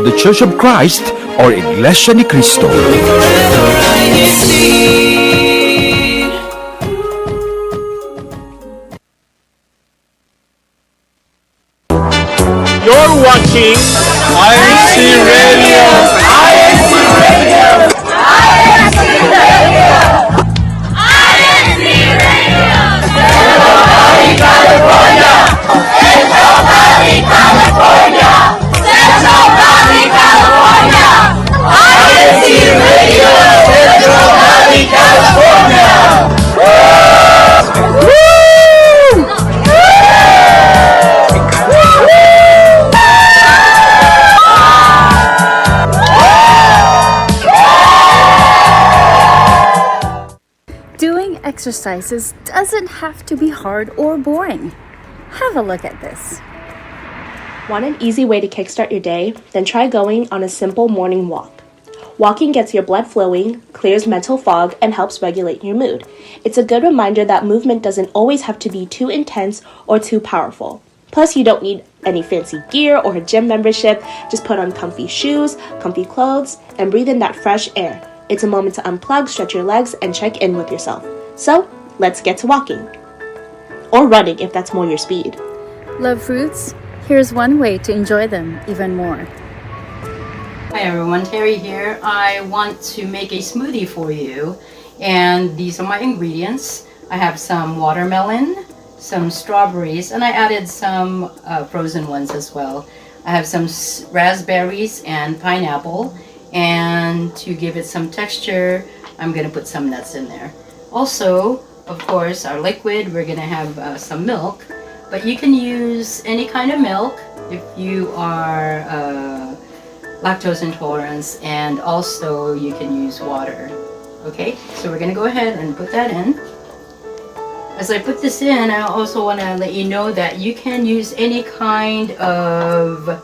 the Church of Christ or Iglesia ni Cristo. You're watching INCRadio. Doing exercises doesn't have to be hard or boring. Have a look at this. Want an easy way to kickstart your day? Then try going on a simple morning walk. Walking gets your blood flowing, clears mental fog, and helps regulate your mood. It's a good reminder that movement doesn't always have to be too intense or too powerful. Plus, you don't need any fancy gear or a gym membership. Just put on comfy shoes, comfy clothes, and breathe in that fresh air. It's a moment to unplug, stretch your legs, and check in with yourself. So, let's get to walking. Or running if that's more your speed. Love fruits? Here's one way to enjoy them even more. Hi everyone, Terry here. I want to make a smoothie for you, and these are my ingredients. I have some watermelon, some strawberries, and I added some frozen ones as well. I have some raspberries and pineapple, and to give it some texture, I'm going to put some nuts in there. Also, of course, our liquid, we're going to have some milk, but you can use any kind of milk if you are lactose intolerant, and also you can use water. Okay, so we're going to go ahead and put that in. As I put this in, I also want to let you know that you can use any kind of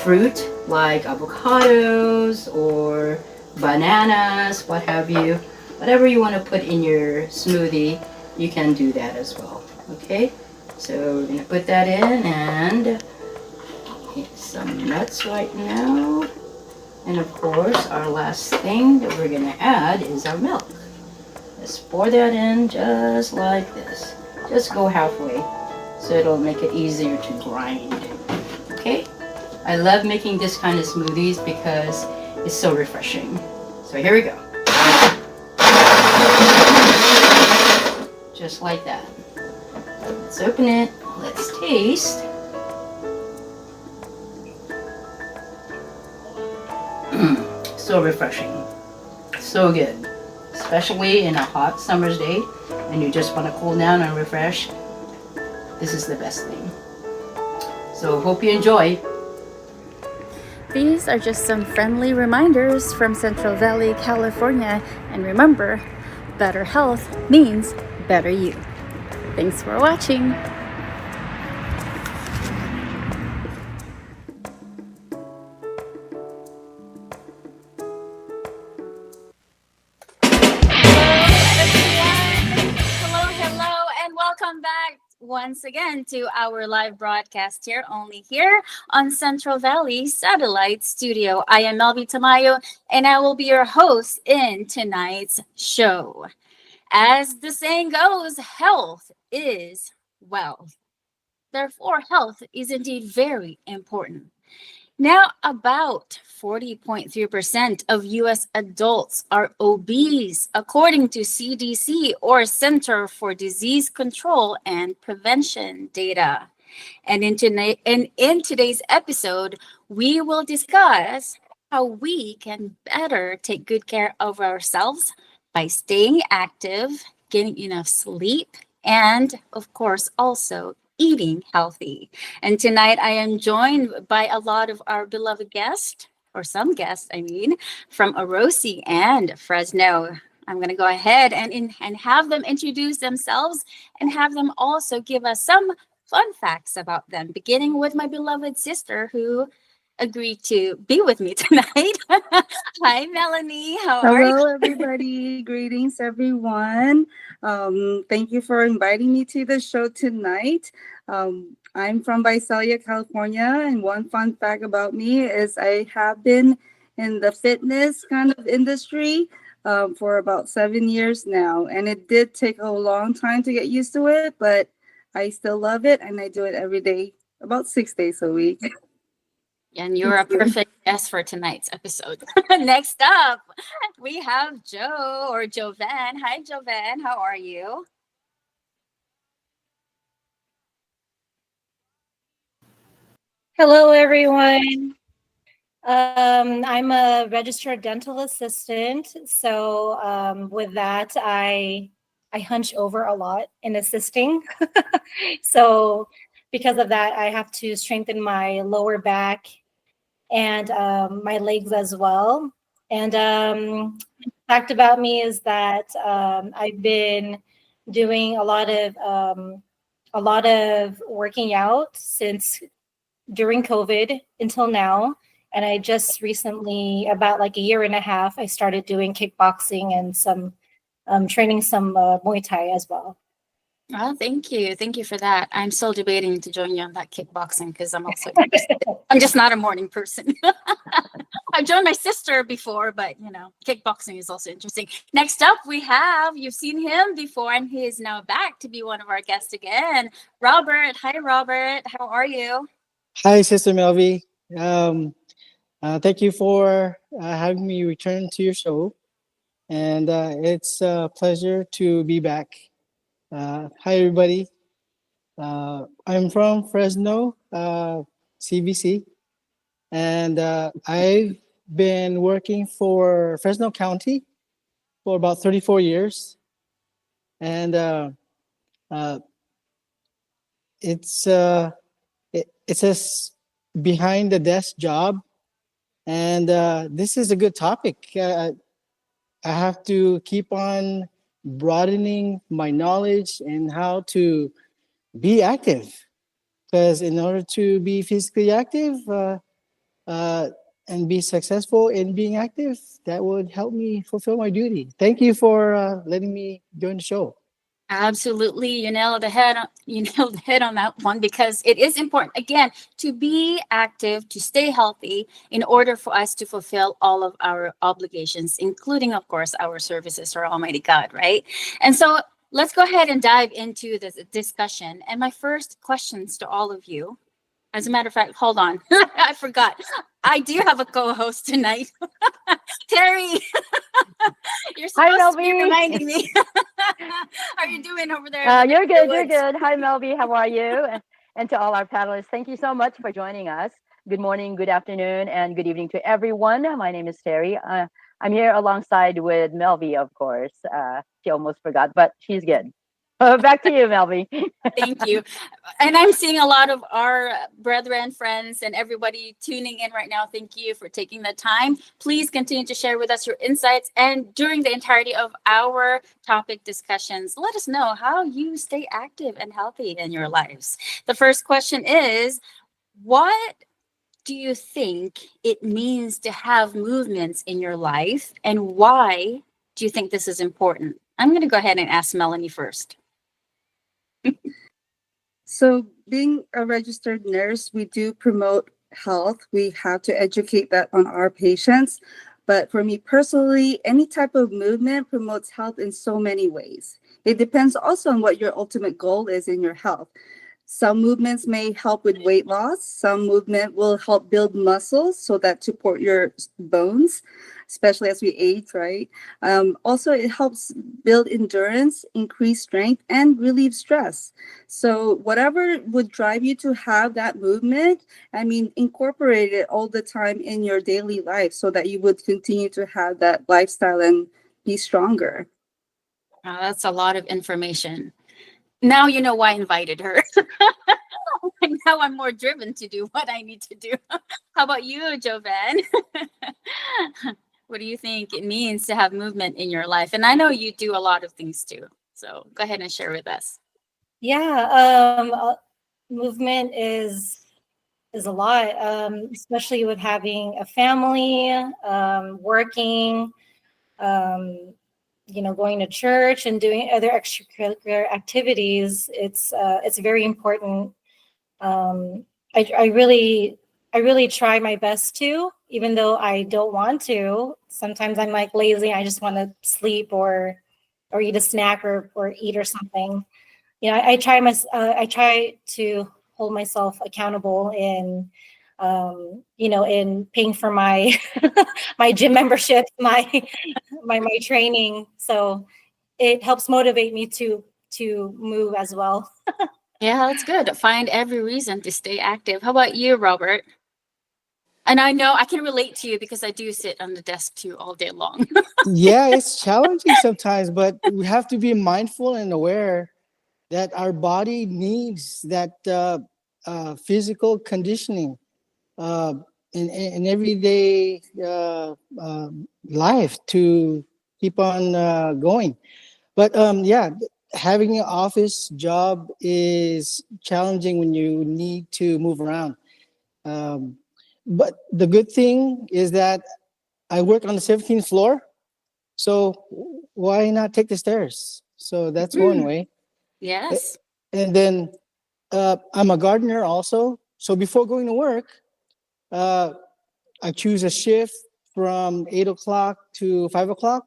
fruit like avocados or bananas, what have you. Whatever you want to put in your smoothie, you can do that as well. Okay, so we're going to put that in and some nuts right now. And of course, our last thing that we're going to add is our milk. Let's pour that in just like this. Just go halfway so it'll make it easier to grind. Okay? I love making this kind of smoothies because it's so refreshing. So here we go. Just like that. Let's open it. Let's taste. So refreshing. So good. Especially in a hot summer's day and you just want to cool down and refresh. This is the best thing. So hope you enjoy. These are just some friendly reminders from Central Valley, California. And remember, better health means better you. Thanks for watching. Welcome back once again to our live broadcast here, only here on Central Valley Satellite Studio. I am Melvi Tamayo, and I will be your host in tonight's show. As the saying goes, health is wealth. Therefore, health is indeed very important. Now, about 40.3% of U.S. adults are obese, according to CDC, or Center for Disease Control and Prevention data. And in today's episode, we will discuss how we can better take good care of ourselves by staying active, getting enough sleep, and, of course, also eating healthy. And tonight I am joined by a lot of our beloved guests, or some guests, I mean, from Orosi and Fresno. I'm going to go ahead and have them introduce themselves and have them also give us some fun facts about them, beginning with my beloved sister who agreed to be with me tonight. Hi, Melanie. How are you? Hello, everybody. Greetings, everyone. Thank you for inviting me to the show tonight. I'm from Visalia, California, and one fun fact about me is I have been in the fitness kind of industry for about 7 years now, and it did take a long time to get used to it, but I still love it, and I do it every day, about 6 days a week. And you're a perfect guest for tonight's episode. Next up, we have Joe or Jovan. Hi, Jovan. How are you? Hello, everyone. I'm a registered dental assistant. So with that, I hunch over a lot in assisting. So because of that, I have to strengthen my lower back and my legs as well. And fact about me is that I've been doing a lot of working out since during COVID until now. And I just recently, about like a year and a half, I started doing kickboxing and some training some Muay Thai as well. Oh, thank you. Thank you for that. I'm still debating to join you on that kickboxing because I'm also interested. I'm just not a morning person. I've joined my sister before, but kickboxing is also interesting. Next up, we have, you've seen him before, and he is now back to be one of our guests again. Robert. Hi, Robert. How are you? Hi, Sister Melvi. Thank you for having me return to your show. And it's a pleasure to be back. Hi, everybody. I'm from Fresno, CBC, and I've been working for Fresno County for about 34 years. And uh, it's it's a behind the desk job. And this is a good topic. I have to keep on broadening my knowledge and how to be active. Because in order to be physically active uh, and be successful in being active, that would help me fulfill my duty. Thank you for letting me join the show. Absolutely. You nailed the head. You nailed the head on that one because it is important, again, to be active, to stay healthy in order for us to fulfill all of our obligations, including, of course, our services to our Almighty God, right? And so let's go ahead and dive into this discussion. And my first questions to all of you, as a matter of fact, hold on. I forgot. I do have a co-host tonight. Terry, you're Hi, supposed to be Melby. reminding me. How are you doing over there? You're good. You're good. Hi, Melby. How are you? And to all our panelists, thank you so much for joining us. Good morning, good afternoon, and good evening to everyone. My name is Terry. I'm here alongside with Melby, of course. She almost forgot, but she's good. Back to you, Melby. Thank you. And I'm seeing a lot of our brethren, friends, and everybody tuning in right now. Thank you for taking the time. Please continue to share with us your insights. And during the entirety of our topic discussions, let us know how you stay active and healthy in your lives. The first question is, what do you think it means to have movements in your life? And why do you think this is important? I'm going to go ahead and ask Melanie first. So, being a registered nurse, we do promote health. We have to educate that on our patients. But for me personally, any type of movement promotes health in so many ways. It depends also on what your ultimate goal is in your health. Some movements may help with weight loss. Some movement will help build muscles so that support your bones, especially as we age, right? Also, it helps build endurance, increase strength, and relieve stress. So whatever would drive you to have that movement, I mean, incorporate it all the time in your daily life so that you would continue to have that lifestyle and be stronger. That's a lot of information. Now you know why I invited her. And now I'm more driven to do what I need to do. How about you, Jovan? What do you think it means to have movement in your life? And I know you do a lot of things too. So go ahead and share with us. Yeah, movement is a lot, especially with having a family, working, going to church and doing other extracurricular activities. It's very important I really try my best to, even though I don't want to. Sometimes I'm like lazy. I just want to sleep or eat a snack or eat or something. I try to hold myself accountable in, in paying for my my gym membership, my training. So it helps motivate me to move as well. Yeah, that's good. Find every reason to stay active. How about you, Robert? And I know I can relate to you because I do sit on the desk too all day long. Yeah, it's challenging sometimes, but we have to be mindful and aware that our body needs that physical conditioning uh, in everyday life to keep on going. But yeah, having an office job is challenging when you need to move around. Um, but the good thing is that I work on the 17th floor, so why not take the stairs? So that's one way. Yes. And then I'm a gardener also. So before going to work, uh, I choose a shift from 8 o'clock to 5 o'clock.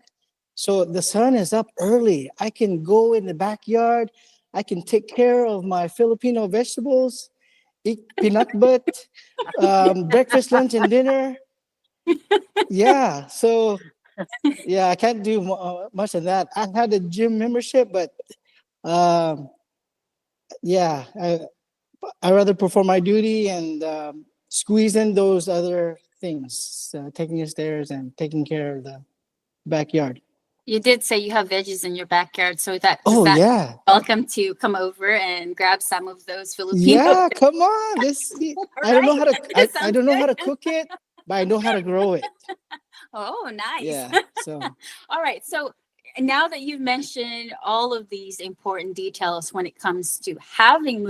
So the sun is up early. I can go in the backyard. I can take care of my Filipino vegetables, eat pinakbet, breakfast, lunch, and dinner. Yeah. So yeah, I can't do much of that. I had a gym membership, but um, yeah, I rather perform my duty and squeeze in those other things, taking the stairs and taking care of the backyard. You did say you have veggies in your backyard, so Oh that yeah, welcome to come over and grab some of those Filipino. yeah. Come on, this. I don't know how to. That I sounds don't know how good. to cook it, but I know how to grow it. Oh, nice. Yeah. So All right. So now that you've mentioned all of these important details when it comes to having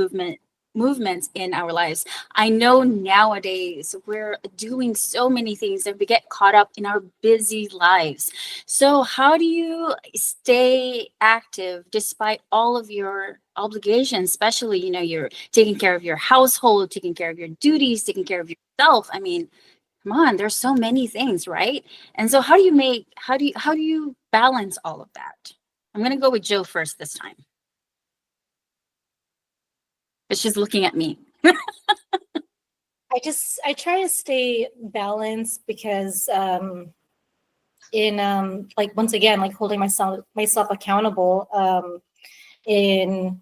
movements in our lives, I know nowadays we're doing so many things and we get caught up in our busy lives. So how do you stay active despite all of your obligations, especially, you're taking care of your household, taking care of your duties, taking care of yourself? I mean, come on, there's so many things, right? And so how do you balance all of that? I'm gonna go with Joe first this time. But she's looking at me. I try to stay balanced because in like once again like holding myself accountable in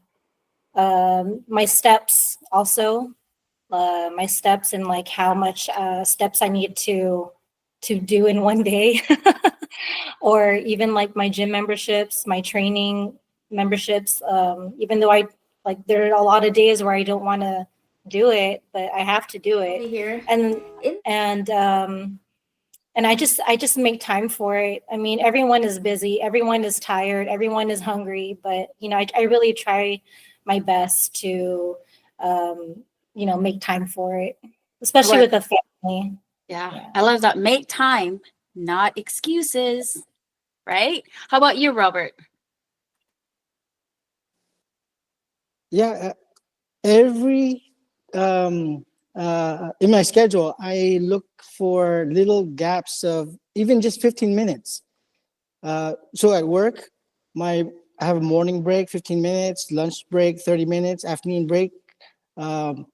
my steps also, my steps and like how much steps I need to do in one day or even like my gym memberships, my training memberships, even though I like there are a lot of days where I don't want to do it, but I have to do it. Here. and and I just make time for it. I mean, everyone is busy, everyone is tired, everyone is hungry, but I really try my best to make time for it, especially Right. with a family. Yeah, I love that. Make time, not excuses, right? How about you, Robert? yeah, every in my schedule, I look for little gaps of even just 15 minutes. So at work, I have a morning break, 15 minutes, lunch break, 30 minutes, afternoon break, um,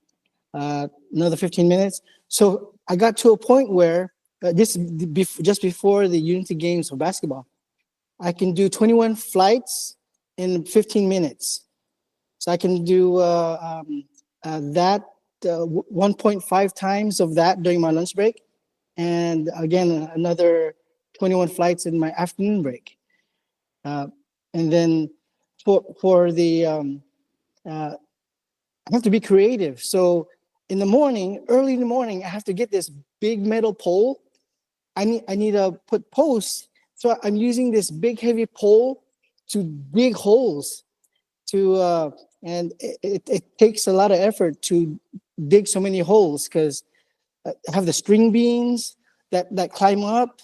another 15 minutes. So I got to a point where just before the Unity Games for basketball, I can do 21 flights in 15 minutes. So I can do that 1.5 times of that during my lunch break. And again, another 21 flights in my afternoon break. And then for the I have to be creative. So in the morning, early in the morning, I have to get this big metal pole. I need to put posts. So I'm using this big heavy pole to dig holes. And it takes a lot of effort to dig so many holes because I have the string beans that climb up.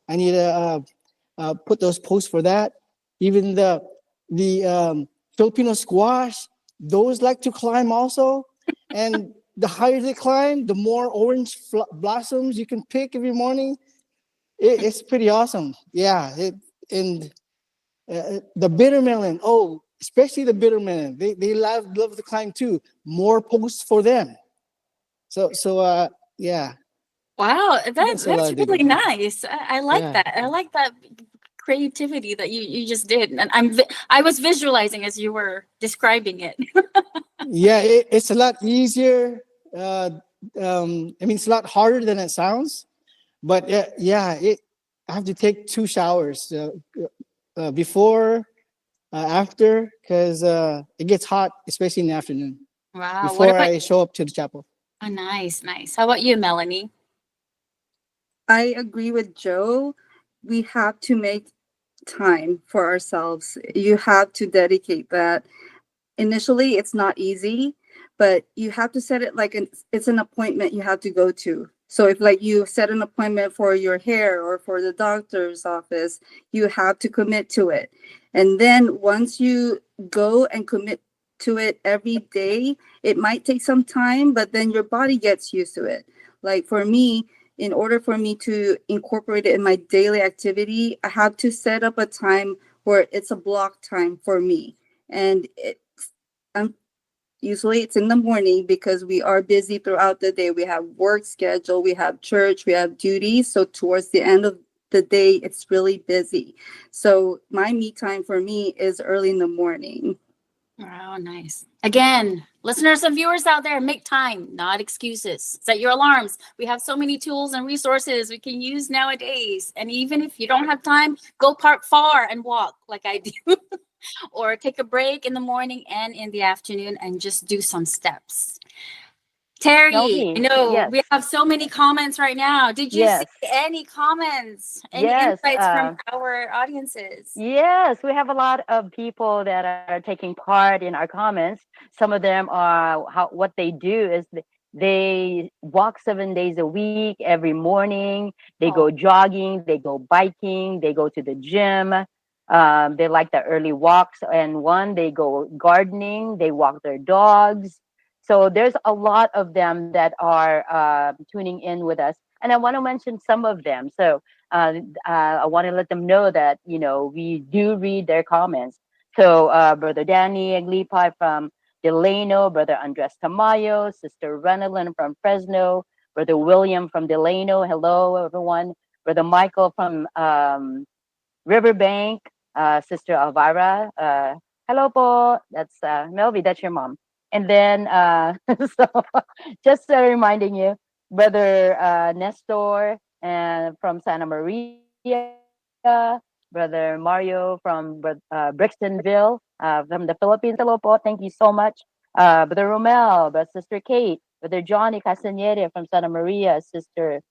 I need to put those posts for that. Even the Filipino squash, those like to climb also. And the higher they climb, the more orange blossoms you can pick every morning. It's pretty awesome. Yeah. And the bitter melon. Oh, especially the bitter melon. They love to climb too. More posts for them. So yeah. Wow, That's a lot that's of really digging. nice. I like Yeah. that. I like that creativity that you just did, and I was visualizing as you were describing it. Yeah, it's a lot easier. I mean, it's a lot harder than it sounds. But yeah, I have to take 2 showers before, after, because it gets hot, especially in the afternoon, Wow. What before about? I show up to the chapel. Oh, nice, nice. How about you, Melanie? I agree with Joe. We have to make time for ourselves. You have to dedicate that. Initially, it's not easy, but you have to set it like it's an appointment you have to go to. So if like you set an appointment for your hair or for the doctor's office, you have to commit to it. And then once you go and commit to it every day, it might take some time, but then your body gets used to it. Like for me, in order for me to incorporate it in my daily activity, I have to set up a time where it's a block time for me. And usually it's in the morning because we are busy throughout the day. We have work schedule, we have church, we have duties. So towards the end of the day, it's really busy. So my me time for me is early in the morning. Oh, nice. Again, listeners and viewers out there, make time, not excuses. Set your alarms. We have so many tools and resources we can use nowadays. And even if you don't have time, go park far and walk like I do. Or take a break in the morning and in the afternoon and just do some steps. Terry, I Melvin, know yes, we have so many comments right now. Did you see yes, any comments, any yes. insights from our audiences? Yes, we have a lot of people that are taking part in our comments. Some of them are what they do is they walk 7 days a week, every morning. They Oh, go jogging, they go biking, they go to the gym. They like the early walks, and one they go gardening, they walk their dogs. So there's a lot of them that are tuning in with us, and I want to mention some of them. So I want to let them know that we do read their comments. So Brother Danny Aglipa from Delano, Brother Andres Tamayo, Sister Renalyn from Fresno, Brother William from Delano. Hello, everyone. Brother Michael from Riverbank, Sister Alvara. Hello po. That's Melvi. That's your mom. And then, so just reminding you, Brother Nestor and from Santa Maria, Brother Mario from Brixtonville, from the Philippines. Hello po. Thank you so much. Brother Romel, Brother Sister Kate, Brother Johnny Castaneda from Santa Maria, Sister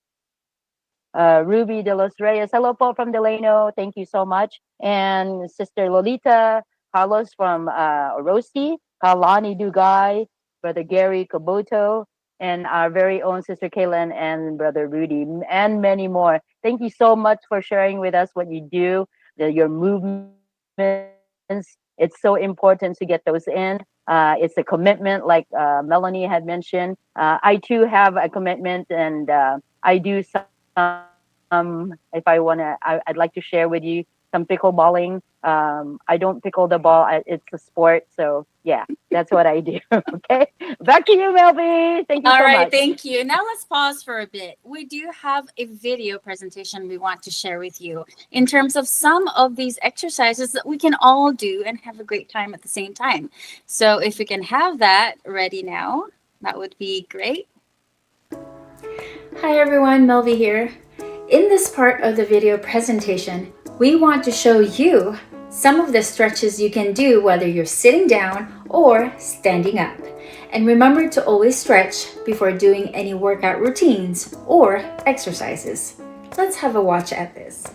Ruby de los Reyes. Hello po from Delano. Thank you so much. And Sister Lolita Carlos from Orosi, Kalani Dugay, Brother Gary Koboto, and our very own Sister Kaylin and Brother Rudy, and many more. Thank you so much for sharing with us what you do, your movements. It's so important to get those in. It's a commitment, like Melanie had mentioned. I too have a commitment, and I do some. If I'd like to share with you some pickleballing. I don't pickle the ball. It's a sport. So yeah, that's what I do. Okay. Back to you, Melvi. Thank you all so right. much. Thank you. Now let's pause for a bit. We do have a video presentation we want to share with you in terms of some of these exercises that we can all do and have a great time at the same time. So if we can have that ready now, that would be great. Hi everyone, Melvi here. In this part of the video presentation, we want to show you some of the stretches you can do whether you're sitting down or standing up. And remember to always stretch before doing any workout routines or exercises. Let's have a watch at this.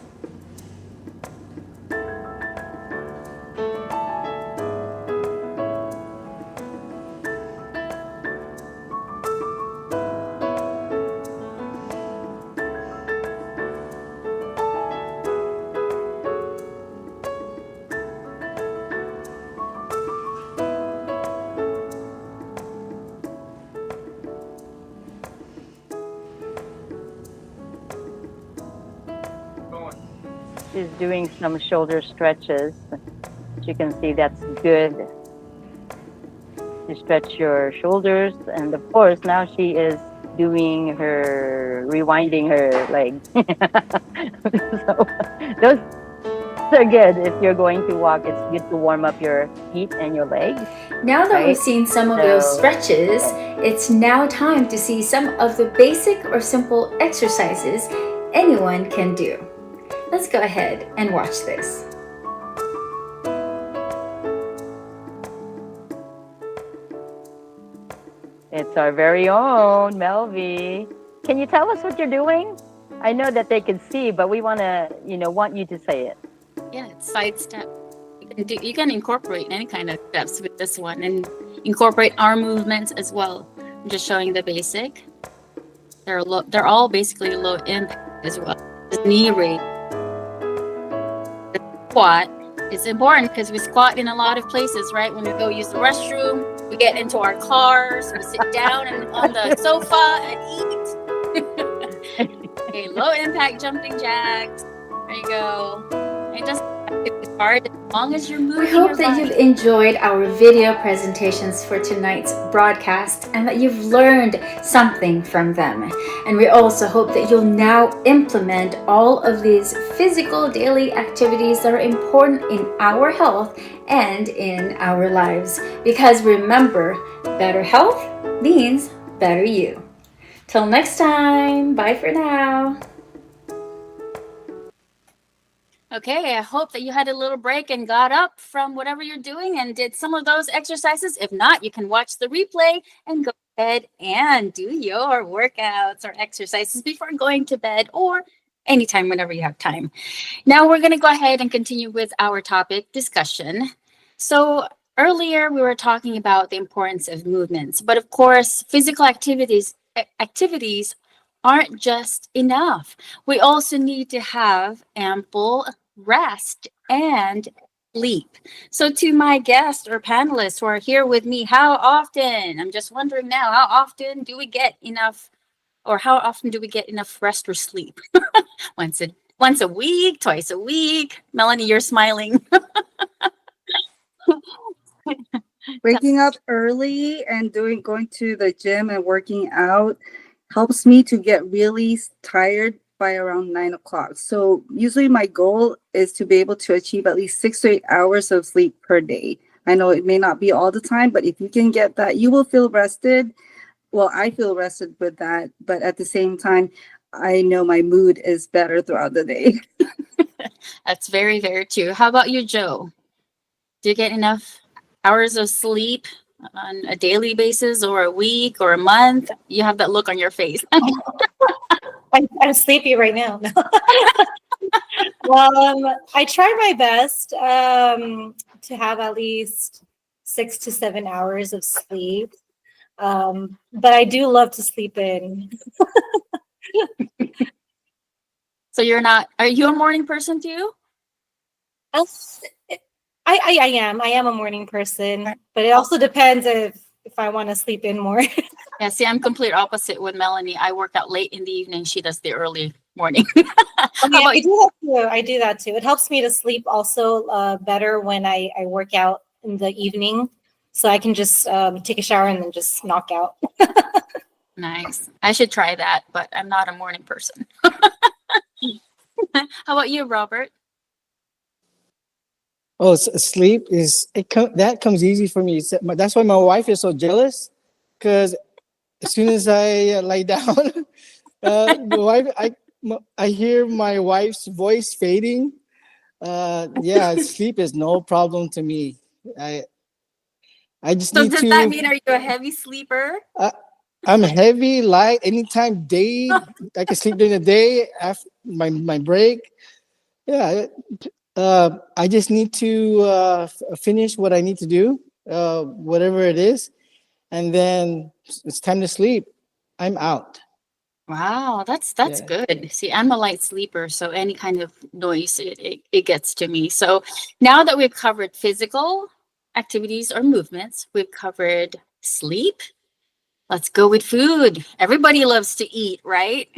She's doing some shoulder stretches. As you can see, that's good. You stretch your shoulders, and of course, now she is doing her rewinding her legs. So those are good. If you're going to walk, it's good to warm up your feet and your legs. Now that Right. we've seen some of those So- stretches, it's now time to see some of the basic or simple exercises anyone can do. Let's go ahead and watch this. It's our very own Melvi. Can you tell us what you're doing? I know that they can see, but we want to, want you to say it. Yeah, it's side step. You can incorporate any kind of steps with this one and incorporate arm movements as well. I'm just showing the basic. They're all basically low impact as well. The knee raise. The squat is important because we squat in a lot of places, right? When we go use the restroom, we get into our cars, we sit down and on the sofa and eat. Okay, low impact jumping jacks. There you go. It doesn't have to be hard as long as you're moving. We hope that you've enjoyed our video presentations for tonight's broadcast and that you've learned something from them. And we also hope that you'll now implement all of these physical daily activities that are important in our health and in our lives. Because remember, better health means better you. Till next time, bye for now. Okay, I hope that you had a little break and got up from whatever you're doing and did some of those exercises. If not, you can watch the replay and go ahead and do your workouts or exercises before going to bed or anytime whenever you have time. Now we're going to go ahead and continue with our topic discussion. So earlier we were talking about the importance of movements, but of course, physical activities aren't just enough. We also need to have ample rest and sleep. So to my guests or panelists who are here with me, how often, I'm just wondering now, how often do we get enough, or how often do we get enough rest or sleep? Once a week, twice a week? Melanie, you're smiling. Waking up early and going to the gym and working out helps me to get really tired by around 9 o'clock. So usually my goal is to be able to achieve at least 6 to 8 hours of sleep per day. I know it may not be all the time, but if you can get that, you will feel rested. Well, I feel rested with that, but at the same time, I know my mood is better throughout the day. That's very, very true. How about you, Joe? Do you get enough hours of sleep on a daily basis or a week or a month? You have that look on your face. I'm sleepy right now. I try my best to have at least 6 to 7 hours of sleep. But I do love to sleep in. So are you a morning person too? I am a morning person, but it also depends if I want to sleep in more. Yeah, see, I'm complete opposite with Melanie. I work out late in the evening. She does the early morning. I do that too. It helps me to sleep also better when I work out in the evening. So I can just take a shower and then just knock out. Nice. I should try that, but I'm not a morning person. How about you, Robert? Oh, sleep that comes easy for me. That's why my wife is so jealous, because as soon as I lie down, I hear my wife's voice fading. Sleep is no problem to me. I just So need does to. that mean, are you a heavy sleeper? I'm heavy, light. Anytime day, I can sleep during the day after my break. Yeah. I just need to finish what I need to do, whatever it is, and then it's time to sleep. I'm out. Wow, that's good. See, I'm a light sleeper, so any kind of noise, it gets to me. So now that we've covered physical activities or movements, we've covered sleep. Let's go with food. Everybody loves to eat, right?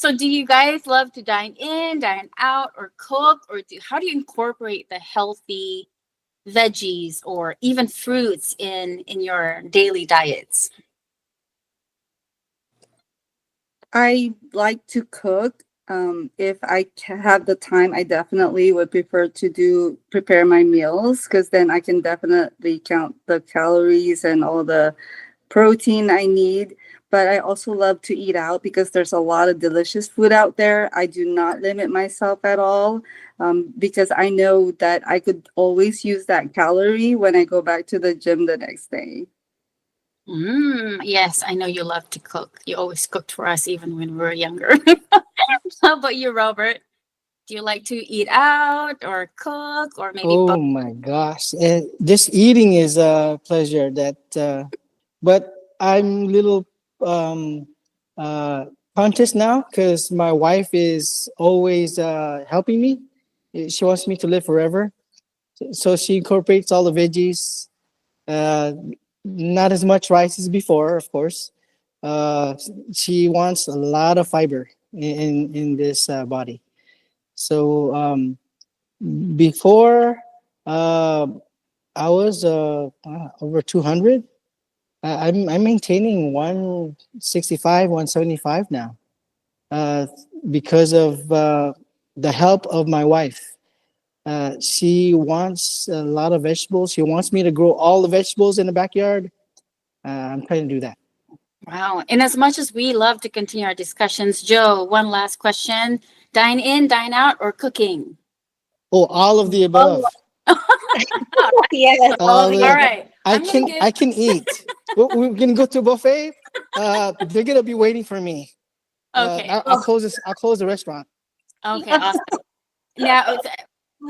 So do you guys love to dine in, dine out, or cook, or how do you incorporate the healthy veggies or even fruits in your daily diets? I like to cook. If I have the time, I definitely would prefer to prepare my meals, because then I can definitely count the calories and all the protein I need. But I also love to eat out because there's a lot of delicious food out there. I do not limit myself at all, because I know that I could always use that calorie when I go back to the gym the next day. Yes, I know you love to cook. You always cooked for us even when we were younger. How about you, Robert? Do you like to eat out or cook or maybe both? Oh my gosh. Just eating is a pleasure but I'm little um, conscious now because my wife is always helping me. She wants me to live forever. So she incorporates all the veggies, uh, not as much rice as before, of course. Uh, she wants a lot of fiber in this body. So before uh, I was over 200. I'm maintaining 165, 175 now, uh, because of the help of my wife. She wants a lot of vegetables. She wants me to grow all the vegetables in the backyard. I'm trying to do that. Wow. And as much as we love to continue our discussions, Joe, one last question. Dine in, dine out, or cooking? Oh, all of the above. Yes, all All of All the the, above. right. I I'm gonna can give I can eat. We're gonna go to a buffet. They're gonna be waiting for me. okay. I'll close this. I'll close the restaurant. Okay, awesome. Now,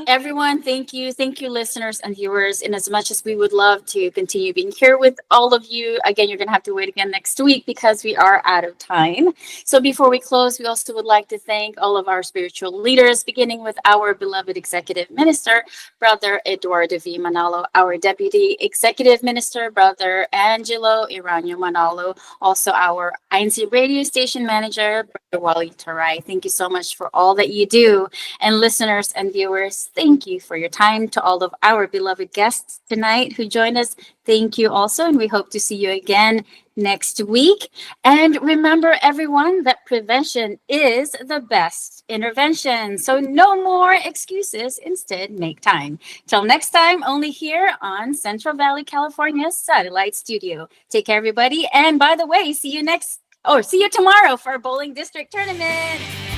everyone, thank you. Thank you, listeners and viewers. And as much as we would love to continue being here with all of you, again, you're going to have to wait again next week because we are out of time. So before we close, we also would like to thank all of our spiritual leaders, beginning with our beloved Executive Minister, Brother Eduardo V. Manalo, our Deputy Executive Minister, Brother Angelo Iranio Manalo, also our INC radio station manager, Brother Wally Tarai. Thank you so much for all that you do. And listeners and viewers, thank you for your time. To all of our beloved guests tonight who joined us, thank you also. And we hope to see you again next week. And remember, everyone, that prevention is the best intervention. So no more excuses. Instead, make time. Till next time, only here on Central Valley, California's Satellite Studio. Take care, everybody. And by the way, see you tomorrow for our Bowling District Tournament.